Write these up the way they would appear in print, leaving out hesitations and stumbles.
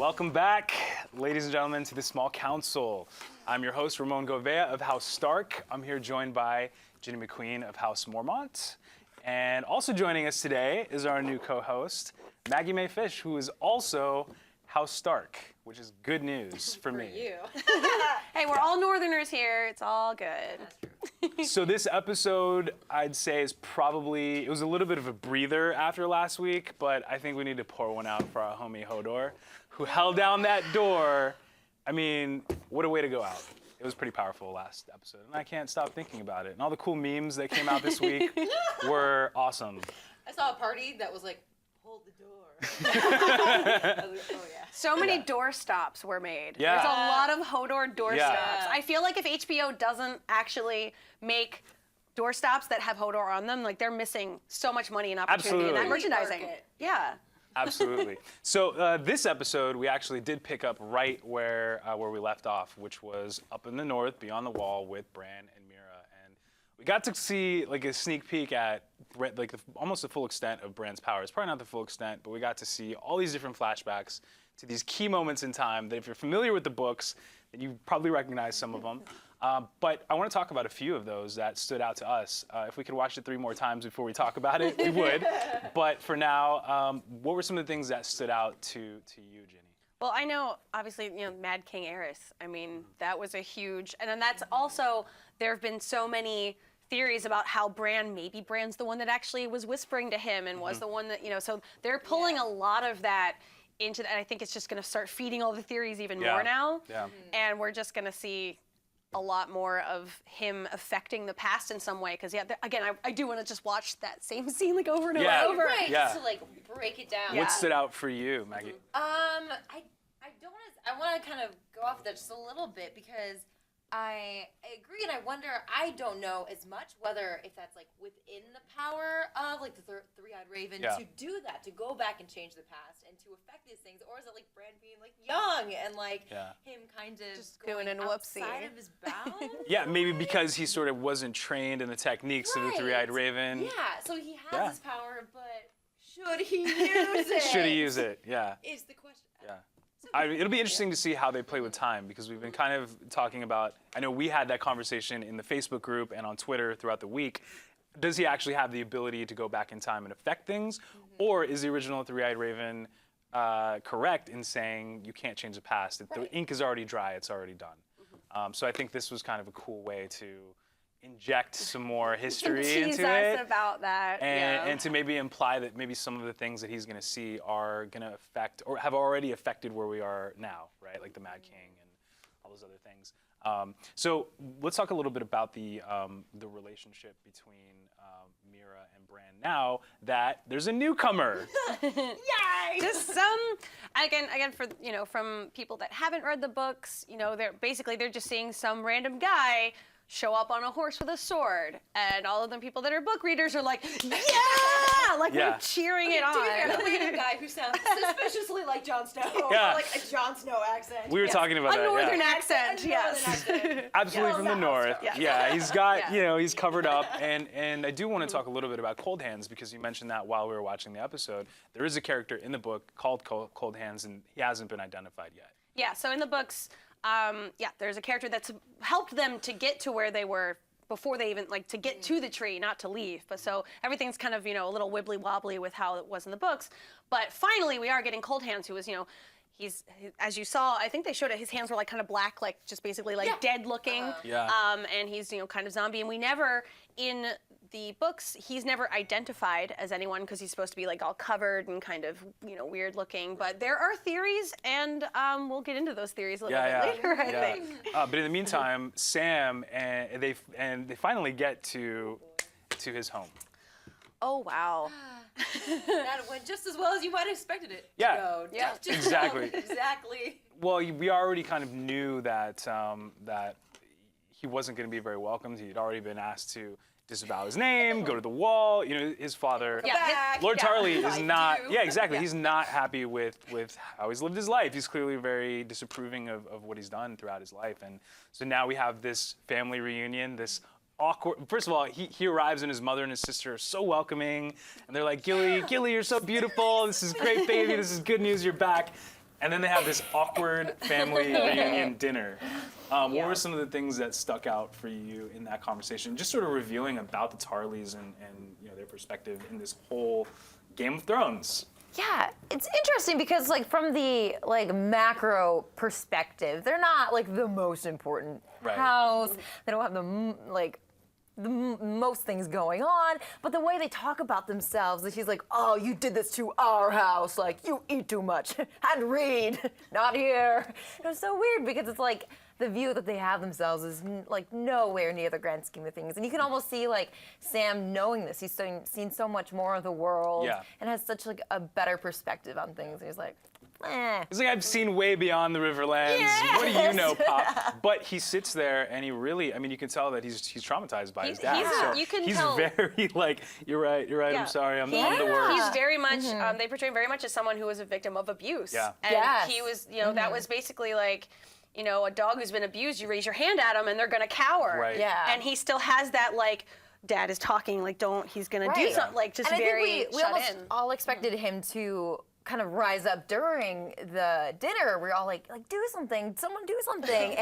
Welcome back, ladies and gentlemen, to the Small Council. I'm your host, Ramon Govea of House Stark. I'm here joined by Ginny McQueen of House Mormont. And also joining us today is our new co-host, Maggie Mae Fish, who is also House Stark, which is good news for me. You. Hey, we're all Northerners here. It's all good. That's true. So this episode, I'd say, is probably, it was a little bit of a breather after last week, but I think we need to pour one out for our homie Hodor, who held down that door. I mean, what a way to go out. It was pretty powerful last episode, and I can't stop thinking about it. And all the cool memes that came out this week were awesome. I saw a party that was like, hold the door. I was like, oh yeah. So many door stops were made. Yeah. There's a lot of Hodor door Yeah. stops. I feel like if HBO doesn't actually make door stops that have Hodor on them, like they're missing so much money and opportunity in that Absolutely. merchandising. Market. Yeah. Absolutely. So this episode, we actually did pick up right where we left off, which was up in the north, beyond the wall, with Bran and Mira, and we got to see like a sneak peek at almost the full extent of Bran's powers. Probably not the full extent, but we got to see all these different flashbacks to these key moments in time that, if you're familiar with the books, then you probably recognize some of them. But I want to talk about a few of those that stood out to us. If we could watch it 3 more times before we talk about it, we would. But for now, what were some of the things that stood out to you, Ginny? Well, I know, obviously, Mad King Aerys. I mean, that was a huge, and then that's also, there have been so many theories about how maybe Bran's the one that actually was whispering to him and was the one that, so they're pulling a lot of that into that. And I think it's just going to start feeding all the theories even more now. Yeah. And we're just going to see a lot more of him affecting the past in some way. Because, again, I do want to just watch that same scene like over and over. Right, Yeah. just to like break it down. What stood out for you, Maggie? I want to kind of go off that just a little bit because I agree, and I wonder, I don't know as much whether if that's like within the power of like the three-eyed raven to do that, to go back and change the past and to affect these things, or is it like Bran being like young and like him kind of Just going doing a whoopsie. outside of his bounds? Yeah, maybe because he sort of wasn't trained in the techniques of the three-eyed raven. Yeah, so he has his power, but should he use it? Should he use it? Yeah. Is the question. Yeah. It'll be interesting to see how they play with time, because we've been kind of talking about, I know we had that conversation in the Facebook group and on Twitter throughout the week. Does he actually have the ability to go back in time and affect things? Or is the original Three-Eyed Raven correct in saying you can't change the past? That the ink is already dry, it's already done. So I think this was kind of a cool way to inject some more history Tease into us it. about that. And to maybe imply that maybe some of the things that he's going to see are going to affect or have already affected where we are now, right? Like the Mad King and all those other things. So let's talk a little bit about the relationship between Mira and Bran now that there's a newcomer. Yay! Just again for from people that haven't read the books, they're just seeing some random guy show up on a horse with a sword, and all of them people that are book readers are like, yeah, like they're cheering it on. Look at a guy who sounds suspiciously like Jon Snow, or like a Jon Snow accent. We were talking about that. A northern accent, yes. Absolutely from the north. Yeah, he's got, he's covered up. And I do want to talk a little bit about Cold Hands, because you mentioned that while we were watching the episode. There is a character in the book called Cold Hands, and he hasn't been identified yet. Yeah, so in the books, there's a character that's helped them to get to where they were before they even, to get to the tree, not to leave. But so everything's kind of, a little wibbly wobbly with how it was in the books. But finally, we are getting Cold Hands, who is, he's, as you saw, I think they showed it, his hands were like kind of black, like just basically like dead looking. And he's, kind of zombie. And we never, in the books, he's never identified as anyone because he's supposed to be like all covered and kind of, weird looking. But there are theories, and we'll get into those theories a little bit later, I think. But in the meantime, Sam and they finally get to his home. Oh, wow. That went just as well as you might have expected it to go. Exactly. Exactly. Well, we already kind of knew that that he wasn't going to be very welcomed. He'd already been asked to disavow his name, go to the wall. His father, Lord Tarly, is not. Yeah, exactly. He's not happy with how he's lived his life. He's clearly very disapproving of what he's done throughout his life. And so now we have this family reunion, this awkward. First of all, he arrives and his mother and his sister are so welcoming, and they're like, Gilly, you're so beautiful. This is great, baby. This is good news. You're back. And then they have this awkward family reunion dinner. What were some of the things that stuck out for you in that conversation? Just sort of revealing about the Tarleys and their perspective in this whole Game of Thrones. Yeah, it's interesting because like from the macro perspective, they're not like the most important house. They don't have the most things going on, but the way they talk about themselves, that she's like, oh, you did this to our house, like you eat too much and read, not here. It was so weird because it's like the view that they have themselves is like nowhere near the grand scheme of things, and you can almost see like Sam knowing this. He's seen so much more of the world and has such like a better perspective on things. And he's like, He's like, I've seen way beyond the Riverlands. What do you know, Pop? But he sits there and he really, I mean, you can tell that he's traumatized by his dad. He's very like, you're right, I'm sorry, I'm the worst. He's very much, they portray him very much as someone who was a victim of abuse. Yeah. And he was, that was basically like, a dog who's been abused, you raise your hand at him and they're gonna cower. Right. Yeah. And he still has that like, Dad is talking, like he's gonna do something, like just and very I think we shut almost in. all expected him to kind of rise up during the dinner. We're all like do something, someone do something.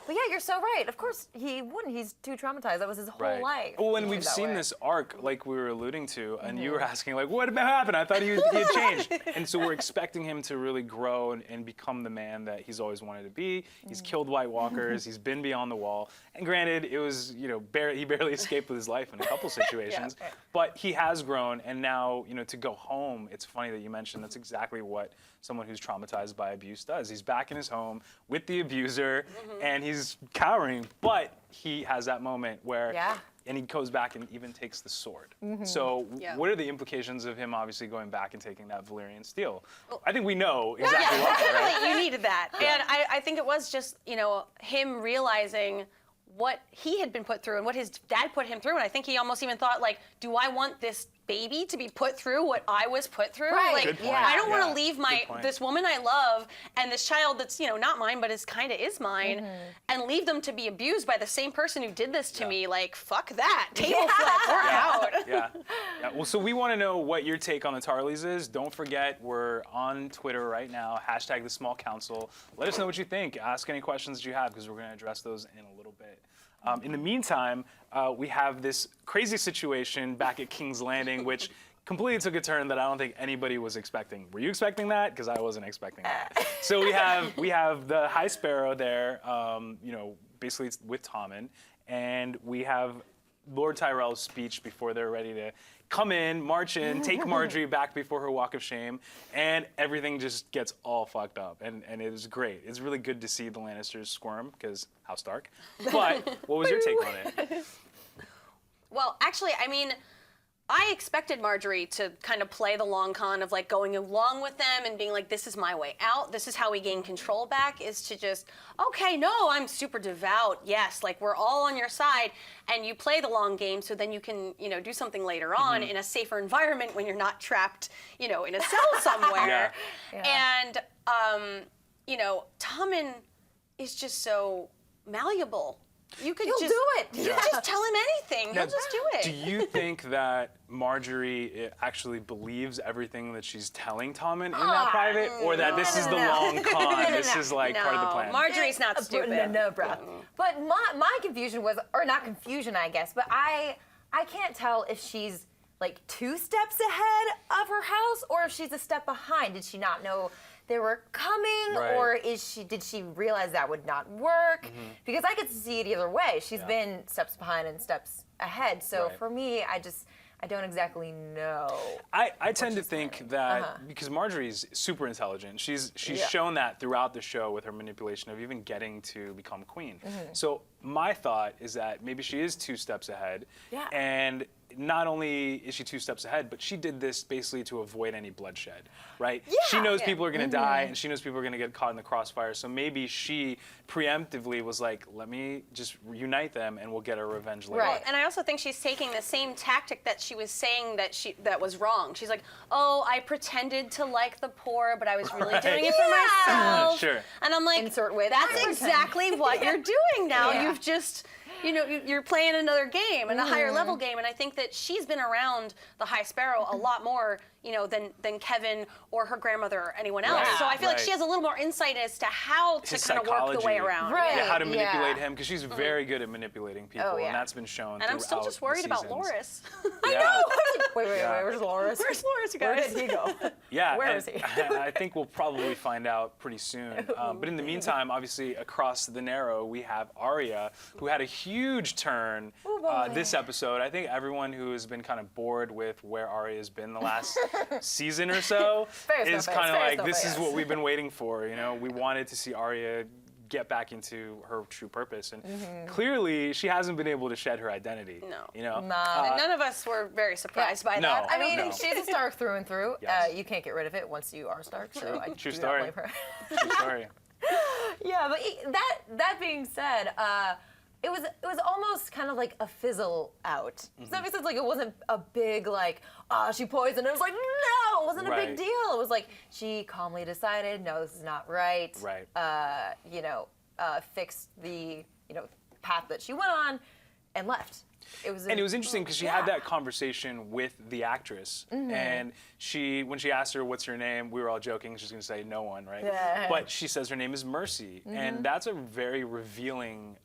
But yeah, you're so right. Of course he wouldn't. He's too traumatized. That was his whole life. Well, and we've seen this arc, like we were alluding to, and you were asking, like, what happened? I thought he had changed. And so we're expecting him to really grow and become the man that he's always wanted to be. He's killed White Walkers. He's been beyond the wall. And granted, it was, he barely escaped with his life in a couple situations. But he has grown, and now, to go home, it's funny that you mentioned that's exactly what someone who's traumatized by abuse does. He's back in his home with the abuser, and he's cowering, but he has that moment where, and he goes back and even takes the sword. So what are the implications of him obviously going back and taking that Valyrian steel? I think we know exactly why, right? You needed that. And I think it was just, him realizing what he had been put through and what his dad put him through. And I think he almost even thought, like, do I want this baby to be put through what I was put through? Right. Like, Good point. I don't want to Yeah. leave Good this woman I love and this child that's, not mine, but is kind of is mine, and leave them to be abused by the same person who did this to me. Like, fuck that. Table flip, we're out. Yeah. Well, so we want to know what your take on the Tarleys is. Don't forget, we're on Twitter right now, hashtag The Small Council. Let us know what you think. Ask any questions that you have, because we're going to address those in a little bit. In the meantime, we have this crazy situation back at King's Landing, which completely took a turn that I don't think anybody was expecting. Were you expecting that? Because I wasn't expecting that. So we have the High Sparrow there, basically it's with Tommen, and we have Lord Tyrell's speech before they're ready to come in, march in, take Marjorie back before her walk of shame, and everything just gets all fucked up. And it was great. It's really good to see the Lannisters squirm, because House Stark. But what was your take on it? Well, actually, I mean, I expected Marjorie to kind of play the long con of like going along with them and being like, this is my way out. This is how we gain control back, is to just, okay, no, I'm super devout. Yes, like we're all on your side, and you play the long game so then you can, do something later on in a safer environment when you're not trapped, in a cell somewhere. And, Tommen is just so malleable. You could He'll do it. You could just tell him anything. Now, He'll just do it. Do you think that Marjorie actually believes everything that she's telling Tommen in that private, or that this is the long con? This is like part of the plan. Marjorie's not stupid. No, bro. But my confusion was, or not confusion, I guess, but I can't tell if she's like 2 steps ahead of her house or if she's a step behind. Did she not know they were coming, or did she realize that would not work? Because I could see it either way. She's been steps behind and steps ahead. So for me, I don't exactly know. I tend to think that because Marjorie's super intelligent, she's shown that throughout the show with her manipulation of even getting to become queen. So my thought is that maybe she is 2 steps ahead, and not only is she 2 steps ahead, but she did this basically to avoid any bloodshed, right? She knows people are going to die, and she knows people are going to get caught in the crossfire. So maybe she preemptively was like, let me just reunite them, and we'll get our revenge later. Right, and I also think she's taking the same tactic that she was saying that was wrong. She's like, oh, I pretended to like the poor, but I was really doing it for myself. Sure. And I'm like, Insert with, that's I exactly what you're doing now. You've just you're playing another game and a higher level game, and I think that she's been around the High Sparrow a lot more, than Kevin or her grandmother or anyone else. Right, so I feel like right. she has a little more insight as to how to His kind of work the way psychology. around. Right. Yeah, how to Yeah. manipulate him, because she's very good at manipulating people, Oh, yeah. and that's been shown. And I'm still throughout just the worried about seasons. Loris. I Yeah. know. Wait, Yeah. where's Loris? Where's Loris, you Where guys? did he go? Yeah, Where and, is he? and I think we'll probably find out pretty soon. But in the meantime, obviously, across the Narrow, we have Arya, who had a huge turn this episode. I think everyone who has been kind of bored with where Arya has been the last season or so is kind of like, this is what we've been waiting for. We wanted to see Arya get back into her true purpose, and clearly she hasn't been able to shed her identity. No. Nah. And none of us were very surprised by No. that. I mean, No. she's a Stark through and through. Yes. You can't get rid of it once you are Stark. So I True do story. not blame her. True story. Yeah, but that being said, it was almost kind of like a fizzle out. Does that make sense? Like it wasn't a big she poisoned. It was like, no, it wasn't a big Right. deal. It was like she calmly decided, no, this is not right. Right. Fixed the path that she went on, and left. It was interesting because she had that conversation with the actress, and when she asked her what's her name, we were all joking. She's going to say no one, right? Yeah. But she says her name is Mercy, and that's a very revealing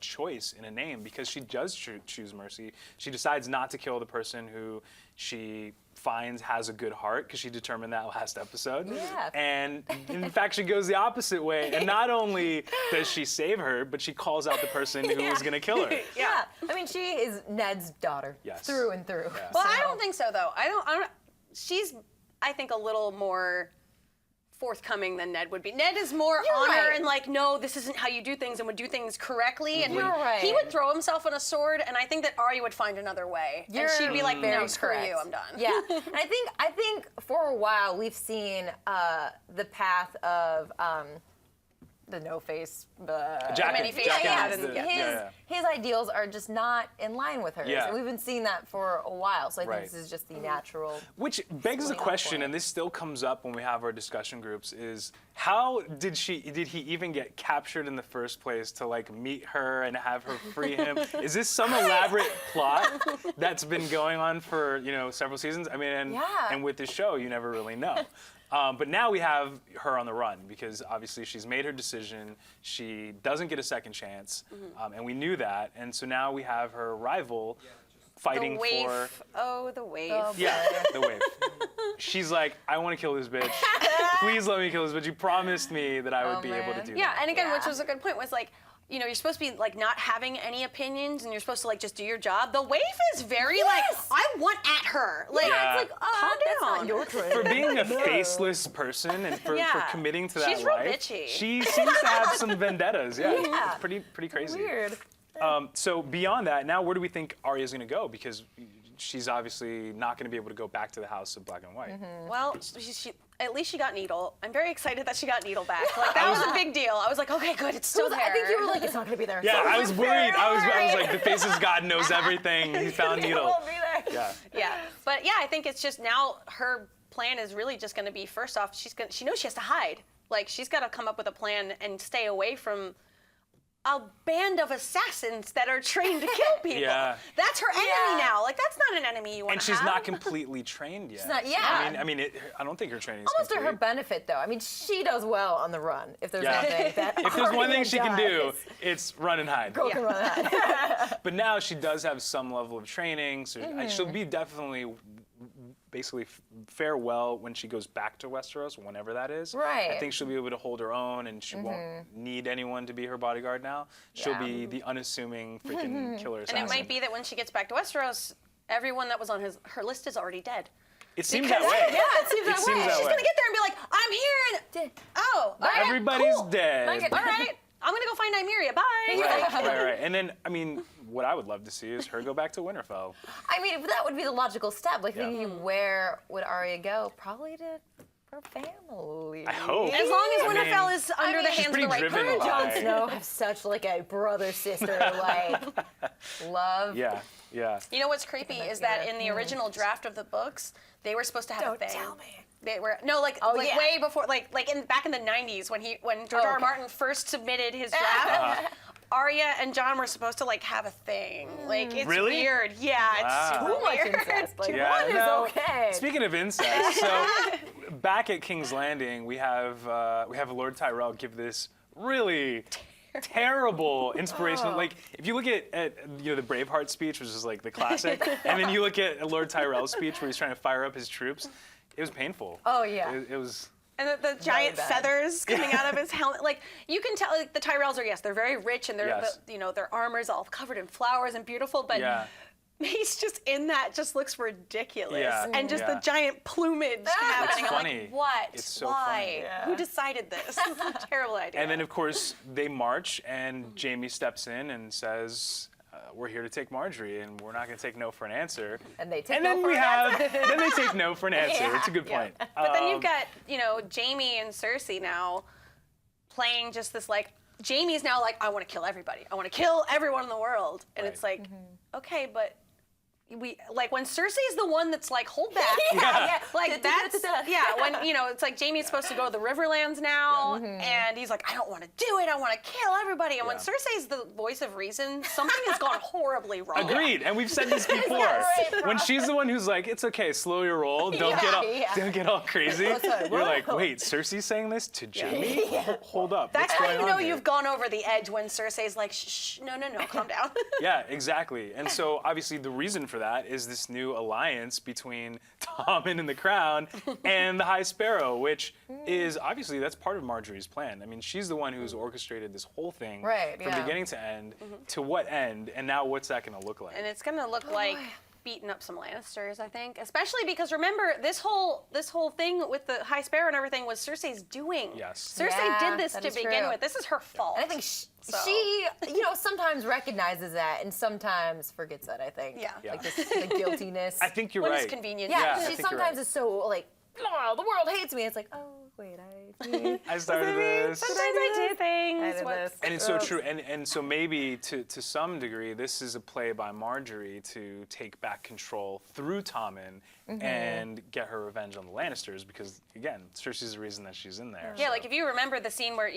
choice in a name, because she does choose Mercy. She decides not to kill the person who she finds has a good heart, because she determined that last episode. Yeah. And in fact, she goes the opposite way. And not only does she save her, but she calls out the person who was going to kill her. Yeah. I mean, she is Ned's daughter. Yes. Through and through. Yeah. Well, I don't think so, though. I don't. She's, I think, a little more forthcoming than Ned would be. Ned is more You're honor right. and like, no, this isn't how you do things, and would do things correctly. And You're right. he would throw himself on a sword, and I think that Arya would find another way. You're and she'd be like, very no, screw correct. you, I'm done. Yeah, and I think for a while we've seen the path of the no-face. Jacket. Many faces. Jacket Yeah, is yeah. the- His ideals are just not in line with hers. Yeah. And we've been seeing that for a while, so I think Right. this is just the natural. Which begs the Swing up question, for and this still comes up when we have our discussion groups, is how did he even get captured in the first place to meet her and have her free him? Is this some elaborate plot that's been going on for several seasons? I mean, Yeah. and with this show, you never really know. But now we have her on the run, because obviously she's made her decision. She doesn't get a second chance, and we knew that. And so now we have her rival fighting The waif. for. Oh, the waif. Yeah, the wave. She's like, I want to kill this bitch. Please let me kill this bitch. You promised me that I would be able to do Yeah, that. and again, Yeah. which was a good point, was like, you're supposed to be not having any opinions, and you're supposed to just do your job. The waif is very Yes! I want at her. Like, Yeah. It's like, calm that's down. not your choice. For being a faceless person and for Yeah. committing to that She's real life, bitchy. she seems to have some vendettas. Yeah, Yeah. it's pretty crazy. Weird. So beyond that, now where do we think Arya's going to go? Because she's obviously not going to be able to go back to the House of Black and White. well, she at least she got Needle. I'm very excited that she got Needle back. Like, that was a big deal. I was like, okay, good, it's still there. I think you were like, it's not gonna be there. Yeah, So I was worried. I was like, the faceless god knows everything. He found it Needle. won't be there. Yeah. Yeah, but yeah, I think it's just now her plan is really just going to be, first off, she knows she has to hide. Like, she's got to come up with a plan and stay away from a band of assassins that are trained to kill people. Yeah. That's her enemy Yeah. now. Like, that's not an enemy you want And to she's have. not completely trained yet. not- yeah. I mean, I don't think her training is Almost to complete. her benefit, though. I mean, she does well on the run. If there's Yeah. nothing that If there's one thing Arya she can do, does. it's run and hide. Girl can run that. But now she does have some level of training, so she'll be definitely basically fare well when she goes back to Westeros, whenever that is. Right. I think she'll be able to hold her own, and she won't need anyone to be her bodyguard now. She'll Yeah. be the unassuming freaking killer And assassin. it might be that when she gets back to Westeros, everyone that was on her list is already dead. It seems that way. Yeah, it seems that way. She's going to get there and be like, I'm here, and oh, all right, Everybody's cool. dead. Like it. All right, I'm going to go find Nymeria. Bye. Right. And then, I mean, what I would love to see is her go back to Winterfell. I mean, that would be the logical step. Like, Yeah. thinking, where would Arya go? Probably to her family. I hope. As long as I mean, Winterfell is under the she's hands of the pretty right driven person. by- Jon Snow have such like a brother-sister love. Yeah. You know what's creepy is that in the original draft of the books, they were supposed to have a Don't thing. tell me. They were like yeah. way before, like back in the '90s when George R. R. okay. Martin first submitted his draft. Arya and Jon were supposed to like have a thing. Like it's Really? weird. Yeah, it's Wow. super Too much weird. incest. Like, Yeah, one is no, okay. Speaking of incest, so back at King's Landing, we have Lord Tyrell give this really terrible inspirational. Like if you look at the Braveheart speech, which is like the classic, and then you look at Lord Tyrell's speech where he's trying to fire up his troops, it was painful. Oh, yeah. It was. And the giant bad. feathers coming out of his helmet. Like, you can tell, like, the Tyrells are, yes, they're very rich, and Yes. their armor's all covered in flowers and beautiful, but Yeah. he's just in that, just looks ridiculous. Yeah. And just Yeah. the giant plumage happening. I'm funny. like, what? It's so Why? funny. Yeah. Who decided this? This is a terrible idea. And then of course they march, and Jaime steps in and says, "We're here to take Marjorie, and we're not going to take no for an answer." And they take And no then for we an have, answer. then they take no for an answer. Yeah. It's a good point. But then you've got, Jaime and Cersei now playing just this, like, Jaime's now like, I want to kill everybody. I want to kill everyone in the world. And Right. it's like, okay, but when Cersei's the one that's like, hold back. Yeah. Like that's, when, it's like Jaime's supposed to go to the Riverlands now, and he's like, I don't want to do it. I want to kill everybody. And when Yeah. Cersei's the voice of reason, something has gone horribly wrong. Agreed, and we've said this before. right, When she's the one who's like, "It's okay, slow your roll, don't get all crazy." sorry, You're what? like, "Wait, Cersei's saying this to Jaime? Hold up, That's what's how going you on know here?" you've gone over the edge when Cersei's like, shh, no, calm down. Yeah, exactly. And so obviously the reason for that is this new alliance between Tommen and the Crown and the High Sparrow, which is obviously that's part of Marjorie's plan. I mean, she's the one who's orchestrated this whole thing Right, from yeah. beginning to end. To what end? And now what's that going to look like? And it's gonna look like beating up some Lannisters, I think. Especially because remember, this whole thing with the High Sparrow and everything was Cersei's doing. Yes. Cersei Yeah, did this that to is begin true. with. This is her fault. And I think she, sometimes recognizes that and sometimes forgets that, I think. Yeah. Yeah. Like the guiltiness. I think you're when right. it's convenient. Yeah, Yeah, I she think you're sometimes right. is so like, oh, the world hates me. It's like, oh, wait, I started this. Sometimes I do things. I did What- this. And it's so true. And so maybe to some degree, this is a play by Marjorie to take back control through Tommen and get her revenge on the Lannisters because, again, Cersei's the reason that she's in there. Yeah, so. like if you remember the scene where,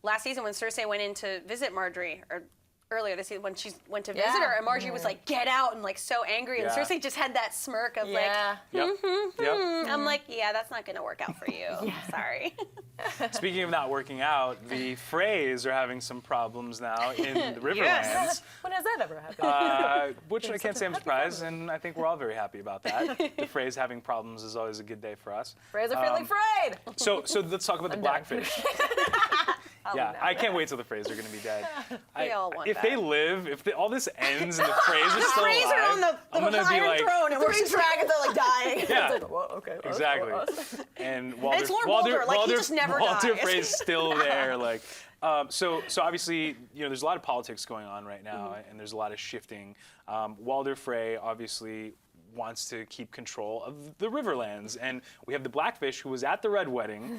last season when Cersei went in to visit Marjorie, or earlier this season when she went to visit her, and Marjorie was like, get out, and like so angry, and Yeah. Cersei just had that smirk of Yeah. Yep. Yep. I'm like, yeah, that's not gonna work out for you. Sorry. Speaking of not working out, the Freys are having some problems now in the Riverlands, When has that ever happened? which I can't say I'm surprised, and I think we're all very happy about that. The Freys having problems is always a good day for us. Freys are feeling frayed. So let's talk about the Blackfish. Yeah, I can't wait till the Freys are going to be dead. We all want if that. they live, if all this ends and the Freys are still Freys are alive, on the I'm gonna be Iron like, Throne, and we're Three just dragons are like dying. Yeah. It's like, well, okay. exactly. And Walder, it's Lord Walder, like, he just never Walder dies. Frey's still there, like. So obviously, there's a lot of politics going on right now, and there's a lot of shifting. Walder Frey obviously wants to keep control of the Riverlands, and we have the Blackfish who was at the Red Wedding,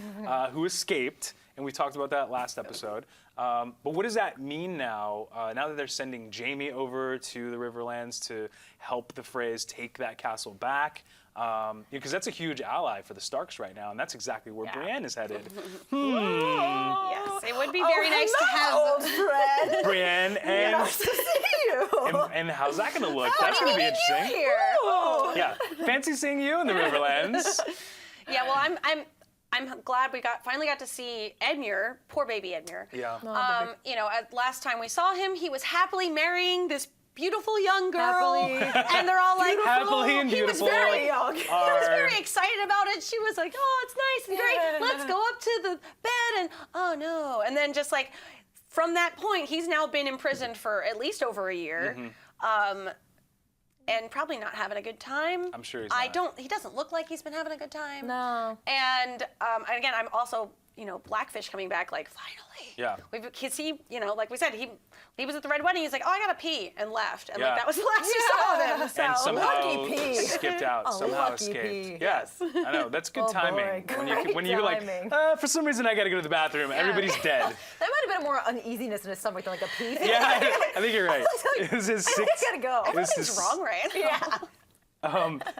who escaped, and we talked about that last episode. But what does that mean now? Now that they're sending Jaime over to the Riverlands to help the Freys take that castle back, because that's a huge ally for the Starks right now, and that's exactly where Brienne is headed. Yes, it would be very nice to have. old friend. Brienne and, Nice to see you. and how's that going to look? That's going to be interesting. Here. Yeah, fancy seeing you in the Riverlands. Yeah, well, I'm glad we finally got to see Edmure, poor baby Edmure. Yeah. Last time we saw him, he was happily marrying this beautiful young girl, Happily. and they're all like, Happily and He was beautiful. very young. He was very excited about it. She was like, oh, it's nice and great. Let's go up to the bed, and oh no, and then just like from that point, he's now been imprisoned for at least over a year. And probably not having a good time. I'm sure he's not. He doesn't look like he's been having a good time. No. And again, I'm also, Blackfish coming back, like, finally. Yeah. Because he, like we said, he was at the Red Wedding. He's like, oh, I gotta pee, and left. And Yeah. like that was the last we saw of him. So. And somehow lucky pee. skipped out. A somehow lucky escaped. pee. Yes, I know. That's good Oh, boy. timing. Great When you're like, timing. for some reason I got to go to the bathroom. Everybody's dead. That might have been more uneasiness in his stomach than like a pee. Yeah, I think you're right. It was his I sixth. gotta go. It was Everything's his- wrong, right? Yeah.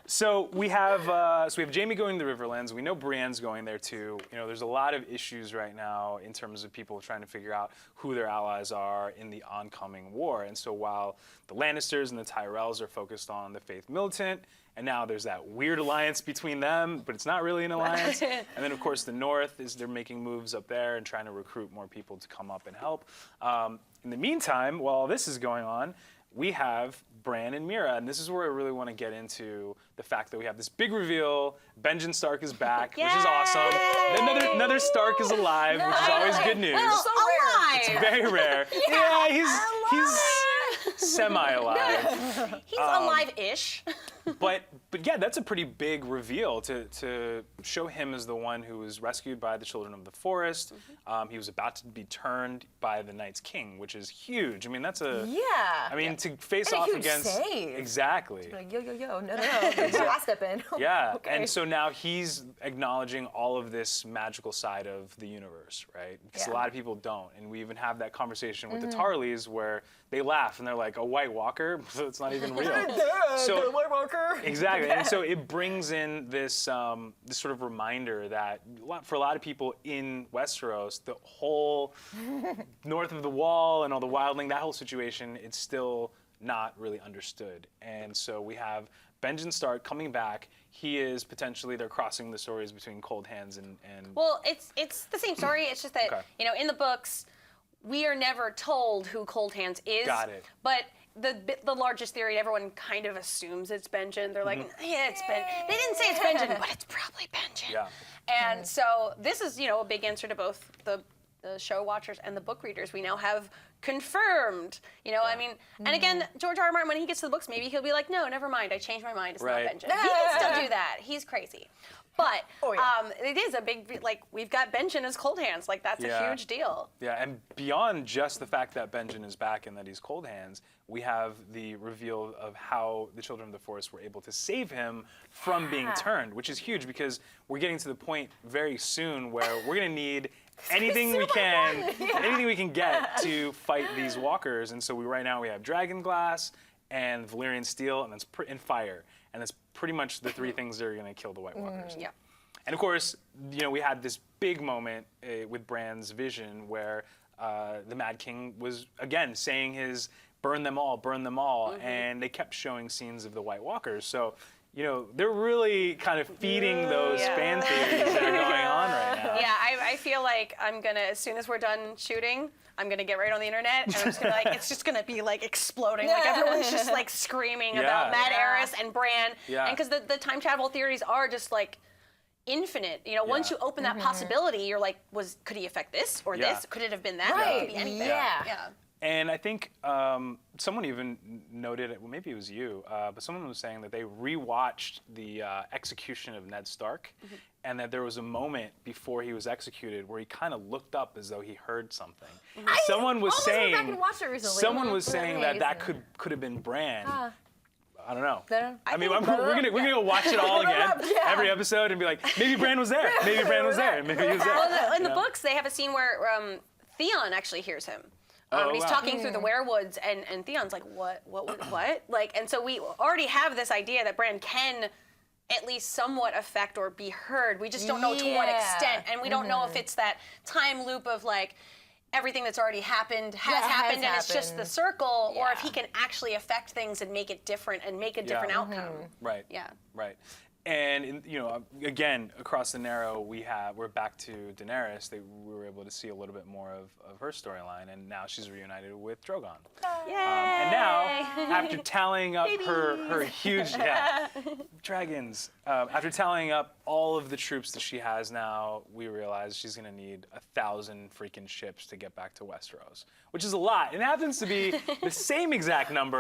So we have Jaime going to the Riverlands. We know Brienne's going there too. You know, there's a lot of issues right now in terms of people trying to figure out who their allies are in the oncoming war. And so while the Lannisters and the Tyrells are focused on the Faith Militant, and now there's that weird alliance between them, but it's not really an alliance. And then of course the North they're making moves up there and trying to recruit more people to come up and help. In the meantime, while all this is going on, we have Bran and Mira, and this is where I really want to get into the fact that we have this big reveal. Benjen Stark is back, which is awesome. Another Stark is alive, which is always good news. Well, So alive. It's very rare. Yeah, he's semi-alive. He's alive-ish. But yeah, that's a pretty big reveal to show him as the one who was rescued by the Children of the Forest. He was about to be turned by the Night's King, which is huge. I mean, that's a I mean, to face And a off huge against save. exactly. Like, yo, no. I'll step in. Yeah, Okay. and so now he's acknowledging all of this magical side of the universe, right? Because a lot of people don't, and we even have that conversation with the Tarleys where they laugh and they're like, "A White Walker? It's not even real." So White Walker. exactly, and so it brings in this this sort of reminder that for a lot of people in Westeros, the whole north of the Wall and all the wildling, that whole situation, it's still not really understood. And so we have Benjen Stark coming back. He is potentially, they're crossing the stories between Cold Hands and Well, it's the same story. It's just that, you know, in the books, we are never told who Cold Hands is. Got it. But the largest theory, everyone kind of assumes it's Benjen. They're like, yeah, it's Ben. They didn't say it's Benjen, but it's probably Benjen. Yeah. And so this is, you know, a big answer to both the show watchers and the book readers. We now have confirmed, you know, I mean, and again, George R. R. Martin, when he gets to the books, maybe he'll be like, no, never mind, I changed my mind, it's not Benjen. He can still do that, he's crazy. But it is a big, like, we've got Benjen as Cold Hands, like, that's a huge deal. Yeah, and beyond just the fact that Benjen is back and that he's Cold Hands, we have the reveal of how the Children of the Forest were able to save him from being turned, which is huge because we're getting to the point very soon where we're gonna need anything we can get to fight these walkers. And so right now we have Dragon Glass and Valyrian Steel and fire, and that's pretty much the three things that are going to kill the White Walkers. Yeah. And of course, you know, we had this big moment with Bran's vision where the Mad King was again saying his burn them all, and they kept showing scenes of the White Walkers. So, you know, they're really kind of feeding those fan theories that are going on right now. Yeah, I feel like I'm gonna, as soon as we're done shooting, I'm gonna get right on the internet and I'm just gonna like, it's just gonna be like exploding. Like everyone's just like screaming about Mad Eris and Bran. And because the time travel theories are just like infinite. You know, once you open that possibility, you're like, could he affect this or this? Could it have been that? It could be anything. Yeah. And I think someone even noted it, well, maybe it was you, but someone was saying that they rewatched the execution of Ned Stark, and that there was a moment before he was executed where he kind of looked up as though he heard something. Someone was saying, that could have been Bran. I don't know. I mean, we're gonna watch it all again, every episode, and be like, maybe Bran was there, maybe Bran was there, maybe he was there. Well, in the books, they have a scene where Theon actually hears him. He's talking through the werewoods, and Theon's like, what? Like, and so we already have this idea that Bran can at least somewhat affect or be heard. We just don't know to what extent, and we don't know if it's that time loop of like, everything that's already happened has happened, and it's just the circle, or if he can actually affect things and make it different and make a different outcome. Right. Yeah. Right. And you know, again, across the Narrow, we're back to Daenerys. We were able to see a little bit more of her storyline, and now she's reunited with Drogon. Yay! And now, after tallying up her huge dragons, after tallying up all of the troops that she has now, we realize she's going to need 1,000 freaking ships to get back to Westeros, which is a lot. It happens to be the same exact number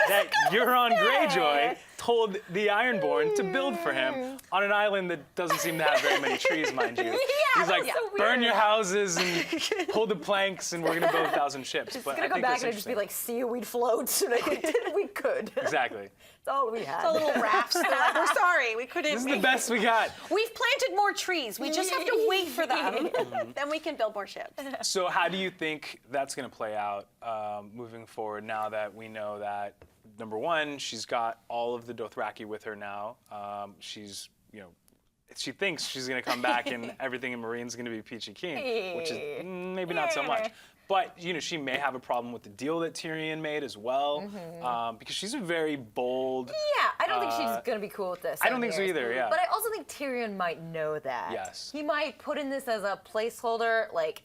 that Euron Greyjoy told the Ironborn to build for him on an island that doesn't seem to have very many trees, mind you. He's like, burn your houses and pull the planks, and we're going to build 1,000 ships. It's going to come back and just be like seaweed floats. We could. Exactly. That's all we had. The little rafts. They're like, we're sorry, we couldn't. This is the best we got. We've planted more trees. We just have to wait for them. Then we can build more ships. So how do you think that's going to play out moving forward now that we know that number one, she's got all of the Dothraki with her now. She's, she thinks she's going to come back and everything in Marine's going to be peachy keen, which is maybe not so much. But, she may have a problem with the deal that Tyrion made as well, because she's a very bold... Yeah, I don't think she's going to be cool with this. I don't think so either, yeah. But I also think Tyrion might know that. Yes. He might put in this as a placeholder, like,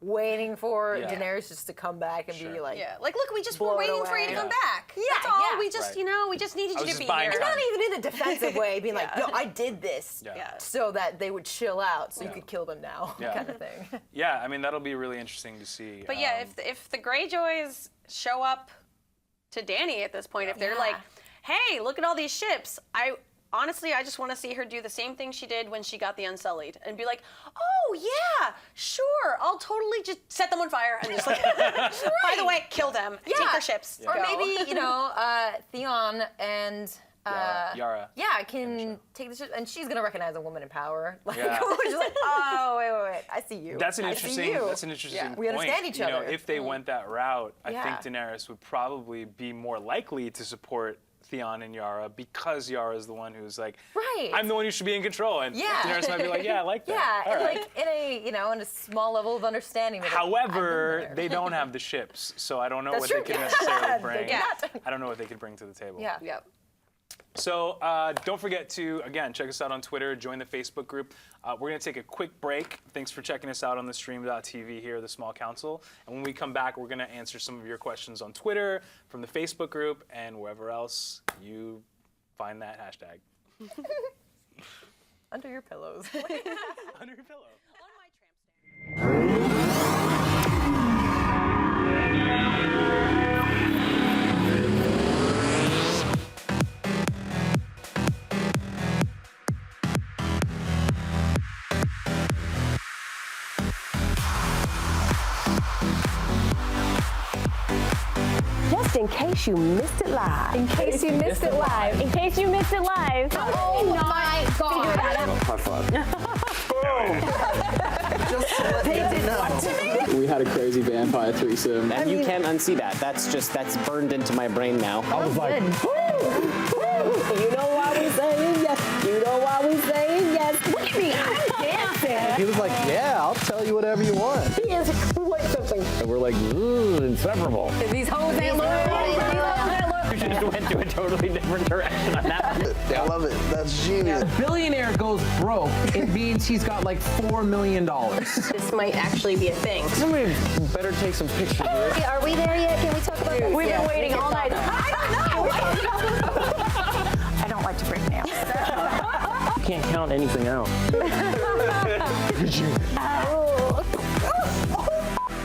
waiting for Daenerys just to come back and be like... Yeah, like, look, we just were waiting for you to come back. Yeah, that's all. yeah. We just, we just needed you to be here. buying And time. not even in a defensive way, being like, no, I did this Yeah. so that they would chill out so you could kill them now, kind of thing. Yeah, I mean, that'll be really interesting to see. But yeah, if the Greyjoys show up to Dany at this point, if they're like, hey, look at all these ships, honestly, I just want to see her do the same thing she did when she got the Unsullied and be like, oh, yeah, sure, I'll totally just set them on fire and just like, by the way, kill them, take their ships, Or go. maybe, Theon and... Yara. Yeah, can take the shit, and she's gonna recognize a woman in power. Like, Yeah. she's like, oh, wait, I see you. That's an I interesting. see you. That's an interesting point. We understand each other. If they went that route, I Yeah. think Daenerys would probably be more likely to support Theon and Yara because Yara is the one who's like, Right. I'm the one who should be in control, and Daenerys might be like, yeah, I like that. Yeah, All and right. like in a small level of understanding. That However, they don't have the ships, so I don't know what they could necessarily bring. Yeah. I don't know what they could bring to the table. Yeah. Yep. So don't forget to, again, check us out on Twitter, join the Facebook group. We're going to take a quick break. Thanks for checking us out on theStream.tv here, The Small Council. And when we come back, we're going to answer some of your questions on Twitter, from the Facebook group, and wherever else you find that hashtag. Under your pillows. Under your pillow. On my tramp stand. Just in case you missed it live. In case you missed it live. In case you missed it live. Oh my God. High five. We had a crazy vampire threesome. And you can't unsee that. That's burned into my brain now. I was like, You know why we saying yes. You know why we saying yes. Look at me, I'm dancing. he was like, yeah, I'll tell you whatever you want. He is quite something. And we're like, inseparable. These hoes ain't We just went to a totally different direction on that one. I love it. That's genius. Billionaire goes broke, it means he's got like $4 million. This might actually be a thing. Somebody better take some pictures of this. Are we there yet? Can we talk about this? We've been waiting all night. I don't like to break nails. You can't count anything out.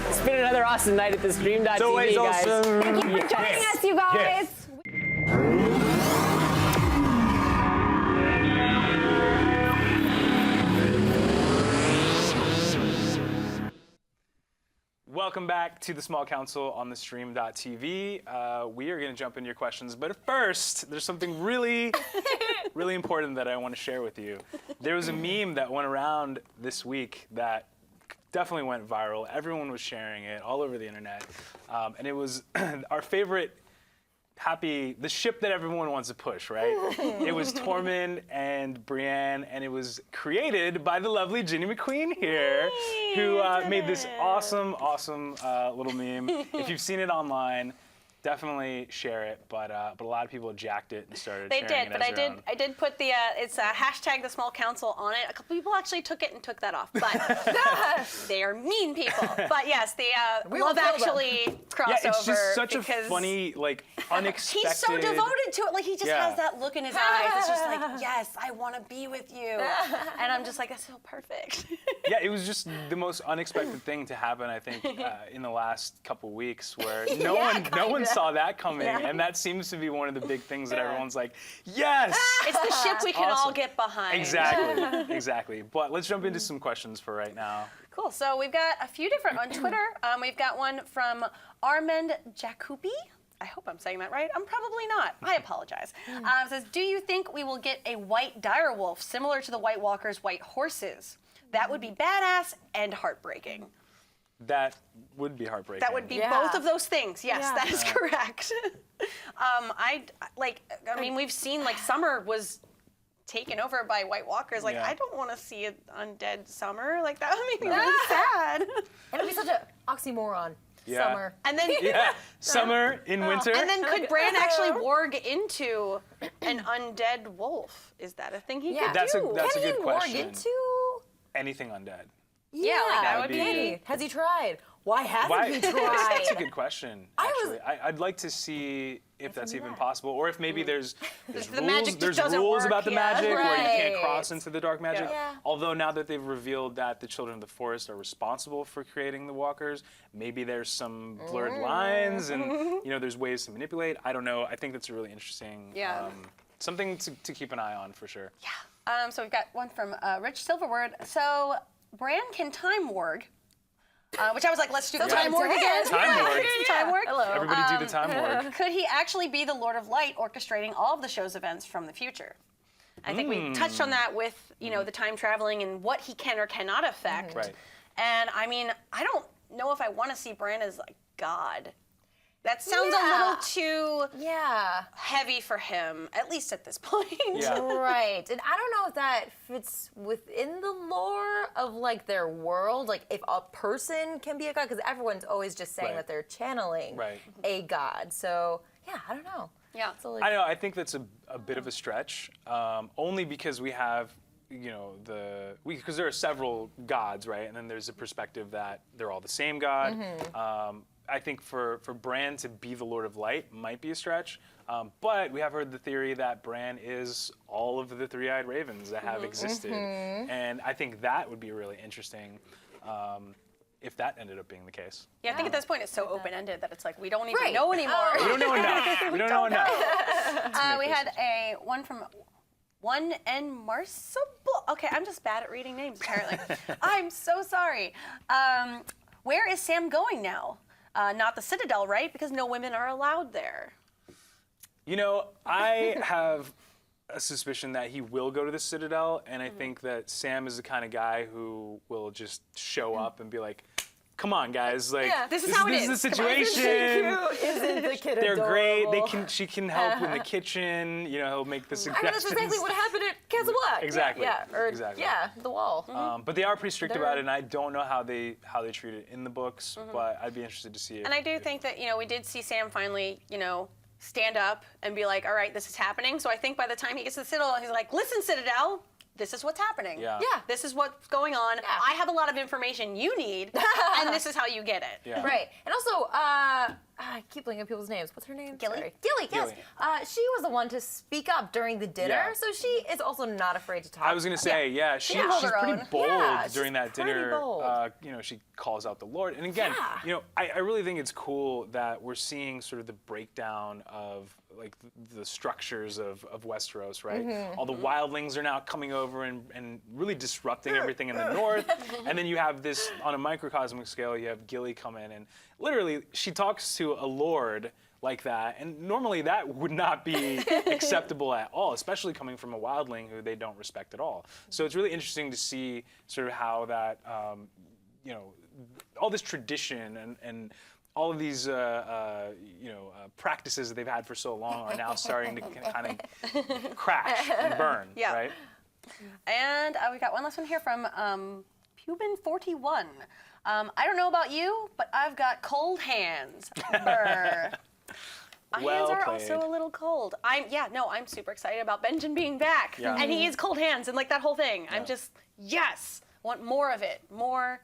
It's been another awesome night at theStream.tv, always guys. awesome. Thank you for joining us, you guys. Welcome back to the Small Council on theStream.tv. We are going to jump into your questions, but first, there's something really, really important that I want to share with you. There was a meme that went around this week that definitely went viral. Everyone was sharing it all over the internet, and it was our favorite the ship that everyone wants to push, right? It was Tormund and Brienne, and it was created by the lovely Ginny McQueen here, who made this awesome little meme. If you've seen it online, definitely share it. But a lot of people jacked it and started They sharing did, it but as their own. I did put the it's hashtag the small council on it. A couple people actually took it and took that off, but they are mean people. But yes, the Love Actually crossover. Yeah, it's just such a because funny, like, unexpected. He's so devoted to it. Like he just Yeah. has that look in his eyes. It's just like, yes, I want to be with you. And I'm just like, that's so perfect. Yeah, it was just the most unexpected thing to happen, I think, in the last couple weeks, where no one saw that coming, and that seems to be one of the big things that everyone's like, yes! It's the ship we can all Awesome. get behind. Exactly. But let's jump into some questions for right now. Cool. So we've got a few different on Twitter. We've got one from Armand Jacobi. I hope I'm saying that right. I'm probably not. I apologize. It says, do you think we will get a white direwolf similar to the White Walkers' white horses? That would be badass and heartbreaking. That would be heartbreaking. That would be Yeah. both of those things. Yes, Yeah. that is correct. I mean, we've seen like Summer was taken over by White Walkers. Like, Yeah. I don't want to see an undead Summer. Like, that would make me really sad. And it'd be such an oxymoron. Yeah. Summer. And then, Yeah, summer in winter. and then could Bran actually warg into an undead wolf? Is that a thing he could That's do? that's Can a he good warg question. into? Anything undead. Yeah, like, that would Can be- he? Has he tried? Why hasn't Why? he That's tried? a good question. Actually, I'd like to see if that's even possible, or if maybe there's The rules. magic just There's doesn't rules work, about the yeah. magic where you can't Right. cross into the dark magic. Yeah. Although now that they've revealed that the Children of the Forest are responsible for creating the Walkers, maybe there's some blurred lines, and there's ways to manipulate. I don't know. I think that's a really interesting. Yeah. Something to keep an eye on for sure. So we've got one from Rich Silverword. So Bran can time warg, which I was like, let's do the time warg again. Time warg. Time warg. Hello. Everybody do the time warg. Could he actually be the Lord of Light orchestrating all of the show's events from the future? I think we touched on that with, the time traveling and what he can or cannot affect. Right. And I mean, I don't know if I want to see Bran as like God. That sounds a Yeah. little too Yeah. heavy for him, at least at this point. Yeah. Right. And I don't know if that fits within the lore of like their world. Like if a person can be a god, because everyone's always just saying Right. that they're channeling Right. a god. So yeah, I don't know. Yeah. So, like, I know. I think that's a bit of a stretch, only because we have, because there are several gods, right? And then there's a perspective that they're all the same god. I think for Bran to be the Lord of Light might be a stretch, but we have heard the theory that Bran is all of the three-eyed ravens that have existed, and I think that would be really interesting. If that ended up being the case. Yeah, I think at this point it's so open-ended that it's like we don't even Right. know anymore. We don't know enough. We don't know enough. We had a one from One N Marcible. Okay, I'm just bad at reading names apparently. I'm so sorry. Where is Sam going now? Not the Citadel, right? Because no women are allowed there. I have a suspicion that he will go to the Citadel, and I think that Sam is the kind of guy who will just show up and be like, "Come on, guys! Like, this is how it this is. the Come on, situation. Isn't the kid They're great. adorable? She can help in the kitchen. He'll make the I suggestions." mean, that's exactly what happened at Castle Black. Exactly. Yeah. Or, Exactly. Yeah, the wall. But they are pretty strict about it, and I don't know how they treat it in the books. But I'd be interested to see it. And I do think that, we did see Sam finally, stand up and be like, all right, this is happening. So I think by the time he gets to the Citadel, he's like, listen, Citadel, this is what's happening. Yeah. Yeah. This is what's going on. Yeah. I have a lot of information you need, and this is how you get it. Yeah. Right. And also, I keep blanking on people's names. What's her name? Gilly? Sorry. Gilly, yes. Gilly. She was the one to speak up during the dinner, Yeah. so she is also not afraid to talk. I was gonna say, she's hold her pretty own. bold Yeah, during she's that pretty dinner. bold. She calls out the Lord, and again, Yeah. I really think it's cool that we're seeing sort of the breakdown of like the structures of Westeros, right? All the wildlings are now coming over and really disrupting everything in the north, and then you have this on a microcosmic scale. You have Gilly come in, and literally she talks to a lord like that, and normally that would not be acceptable at all, especially coming from a wildling who they don't respect at all. So it's really interesting to see sort of how that, all this tradition and all of these, practices that they've had for so long are now starting to kind of crash and burn, Yeah. right? And we got one last one here from Pubin41. I don't know about you, but I've got cold hands. Brr. My Well hands are played. also a little cold. I'm super excited about Benjen being back. Yeah. And he is cold hands and like that whole thing. I'm just, yes, want more of it. More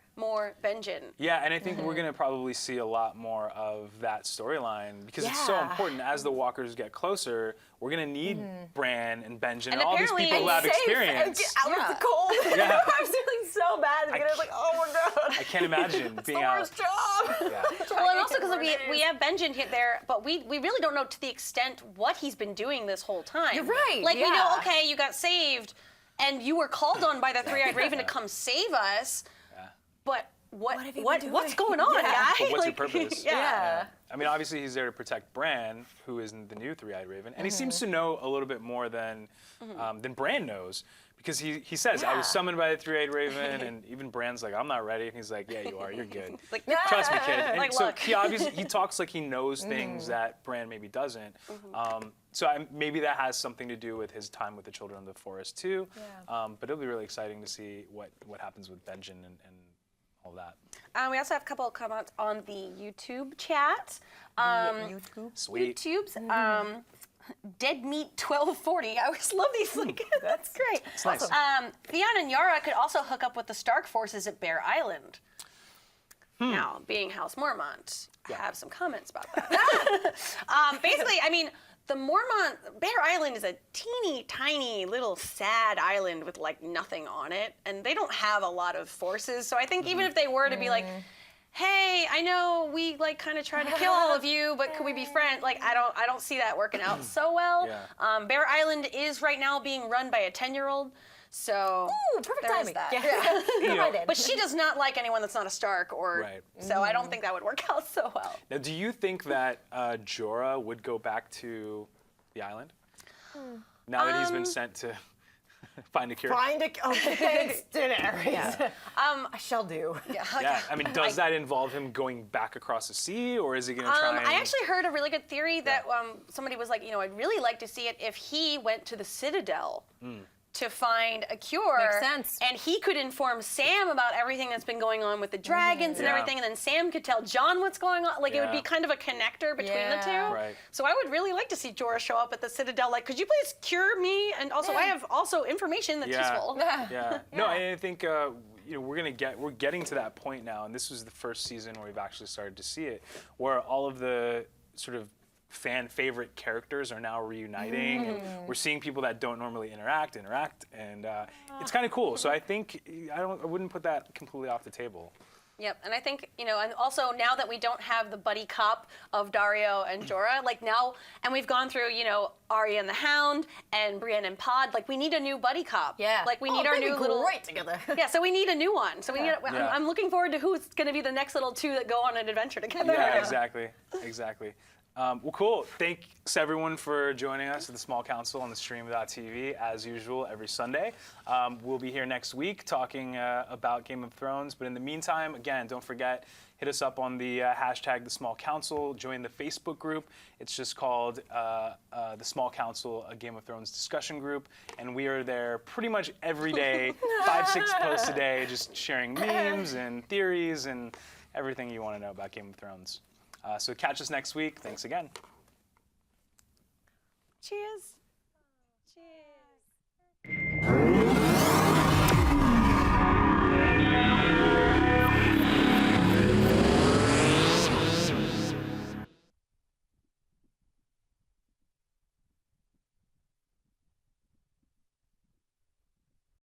Benjen. Yeah, and I think we're gonna probably see a lot more of that storyline because it's so Yeah. important. As the walkers get closer, we're gonna need Bran and Benjen and And all these apparently- people who have Safe and experience. get out of the cold. Yeah. I'm feeling so bad. I was like, oh my god. I can't imagine It's being the out. worst job. Yeah. Well, and also because we have Benjen hit there, but we really don't know to the extent what he's been doing this whole time. You're right, Like, we know, yeah. okay, you got saved, and you were called on by the Three-Eyed Raven to come save us, but have you been what's doing? going on, Yeah. guy? But what's your Like, purpose? Yeah. Yeah. I mean, obviously he's there to protect Bran, who is the new three-eyed raven, and he seems to know a little bit more than Bran knows, because he says, I was summoned by the three-eyed raven, and even Bran's like, I'm not ready, and he's like, yeah, you are, you're good. Like, Trust me, kid. And like, so look. he talks like he knows things that Bran maybe doesn't. Maybe that has something to do with his time with the Children of the Forest too. But it'll be really exciting to see what happens with Benjen and all that. We also have a couple of comments on the YouTube chat. Sweet. YouTube's Dead Meat 1240. I always love these. Like, that's great. It's nice. Theon and Yara could also hook up with the Stark forces at Bear Island. Now, being House Mormont, I have some comments about that. Basically, I mean, the Bear Island is a teeny tiny little sad island with like nothing on it, and they don't have a lot of forces. So I think even if they were to be like, hey, I know we like kind of tried to kill all of you, but could we be friends? Like, I don't see that working out so well. Bear Island is right now being run by a 10-year-old. So perfect there's timing. that. But she does not like anyone that's not a Stark, so I don't think that would work out so well. Now, do you think that Jorah would go back to the island now that he's been sent to find a cure? Thanks, Daenerys. I shall do. Yeah, I mean, does that involve him going back across the sea, or is he going to try and... I actually heard a really good theory that somebody was like, I'd really like to see it if he went to the Citadel to find a cure. Makes sense. And he could inform Sam about everything that's been going on with the dragons and everything, and then Sam could tell Jon what's going on. Like, it would be kind of a connector between the two. Right. So I would really like to see Jorah show up at the Citadel, like, could you please cure me? And also, I have also information that's useful. No, I think we're getting to that point now, and this was the first season where we've actually started to see it, where all of the sort of fan favorite characters are now reuniting, and we're seeing people that don't normally interact, and it's kind of cool. So I think I wouldn't put that completely off the table. Yep, and I think, and also now that we don't have the buddy cop of Dario and Jorah, like now, and we've gone through, Arya and the Hound and Brienne and Pod, like we need a new buddy cop. Yeah. Like we need our new little... right together. Yeah, so we need a new one. So we need. I'm looking forward to who's going to be the next little two that go on an adventure together. Yeah, exactly. Well, cool. Thanks, everyone, for joining us at the Small Council on theStream.tv, as usual, every Sunday. We'll be here next week talking about Game of Thrones. But in the meantime, again, don't forget, hit us up on the hashtag The Small Council. Join the Facebook group. It's just called The Small Council, a Game of Thrones discussion group. And we are there pretty much every day, 5-6 posts a day, just sharing memes and theories and everything you want to know about Game of Thrones. So catch us next week. Thanks again. Cheers.